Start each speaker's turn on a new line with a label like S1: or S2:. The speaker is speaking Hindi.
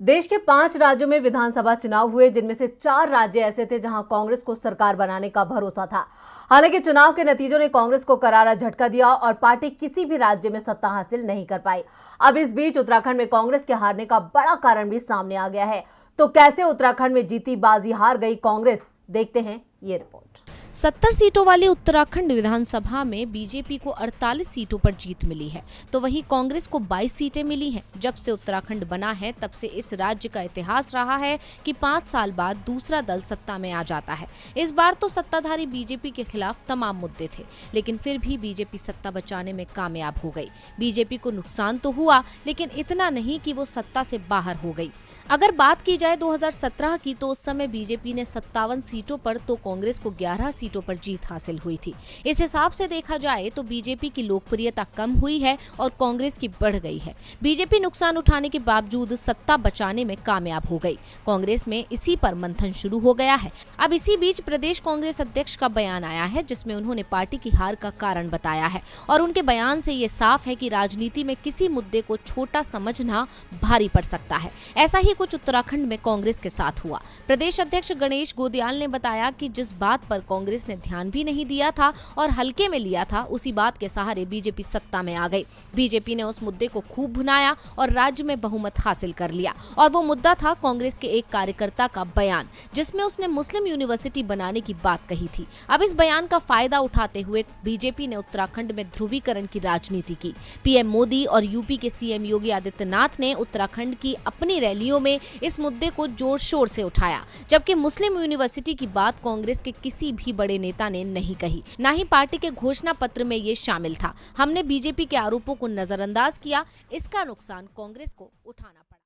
S1: देश के 5 राज्यों में विधानसभा चुनाव हुए, जिनमें से 4 राज्य ऐसे थे जहां कांग्रेस को सरकार बनाने का भरोसा था। हालांकि चुनाव के नतीजों ने कांग्रेस को करारा झटका दिया और पार्टी किसी भी राज्य में सत्ता हासिल नहीं कर पाई। अब इस बीच उत्तराखंड में कांग्रेस के हारने का बड़ा कारण भी सामने आ गया है। तो कैसे उत्तराखंड में जीती बाजी हार गई कांग्रेस, देखते हैं ये रिपोर्ट।
S2: 70 सीटों वाली उत्तराखंड विधानसभा में बीजेपी को 48 सीटों पर जीत मिली है, तो वहीं कांग्रेस को 22 सीटें मिली हैं। जब से उत्तराखंड बना है तब से इस राज्य का इतिहास रहा है कि 5 साल बाद दूसरा दल सत्ता में आ जाता है। इस बार तो सत्ताधारी बीजेपी के खिलाफ तमाम मुद्दे थे, लेकिन फिर भी बीजेपी सत्ता बचाने में कामयाब हो गई। बीजेपी को नुकसान तो हुआ, लेकिन इतना नहीं कि वो सत्ता से बाहर हो गई। अगर बात की जाए 2017 की, तो उस समय बीजेपी ने 57 सीटों पर तो कांग्रेस को 11 सीटों पर जीत हासिल हुई थी। इस हिसाब से देखा जाए तो बीजेपी की लोकप्रियता कम हुई है और कांग्रेस की बढ़ गई है। बीजेपी नुकसान उठाने के बावजूद सत्ता बचाने में कामयाब हो गई। कांग्रेस में इसी पर मंथन शुरू हो गया है। अब इसी बीच प्रदेश कांग्रेस अध्यक्ष का बयान आया है, जिसमें उन्होंने पार्टी की हार का कारण बताया है और उनके बयान से ये साफ है कि राजनीति में किसी मुद्दे को छोटा समझना भारी पड़ सकता है। ऐसा ही कुछ उत्तराखंड में कांग्रेस के साथ हुआ। प्रदेश अध्यक्ष गणेश गोदियाल ने बताया कि जिस बात पर कांग्रेस ने ध्यान भी नहीं दिया था और हल्के में लिया था, उसी बात के सहारे बीजेपी सत्ता में आ गई। बीजेपी ने उस मुद्दे को खूब भुनाया और राज्य में बहुमत हासिल कर लिया, और वो मुद्दा था कांग्रेस के एक कार्यकर्ता का बयान, जिसमें उसने मुस्लिम यूनिवर्सिटी बनाने की बात कही थी। अब इस बयान का फायदा उठाते हुए बीजेपी ने उत्तराखंड में ध्रुवीकरण की राजनीति की। पीएम मोदी और यूपी के सीएम योगी आदित्यनाथ ने उत्तराखंड की अपनी रैलियों में इस मुद्दे को जोर शोर से उठाया, जबकि मुस्लिम यूनिवर्सिटी की बात कांग्रेस के किसी भी बड़े नेता ने नहीं कही, ना ही पार्टी के घोषणा पत्र में ये शामिल था। हमने बीजेपी के आरोपों को नजरअंदाज किया, इसका नुकसान कांग्रेस को उठाना पड़ा।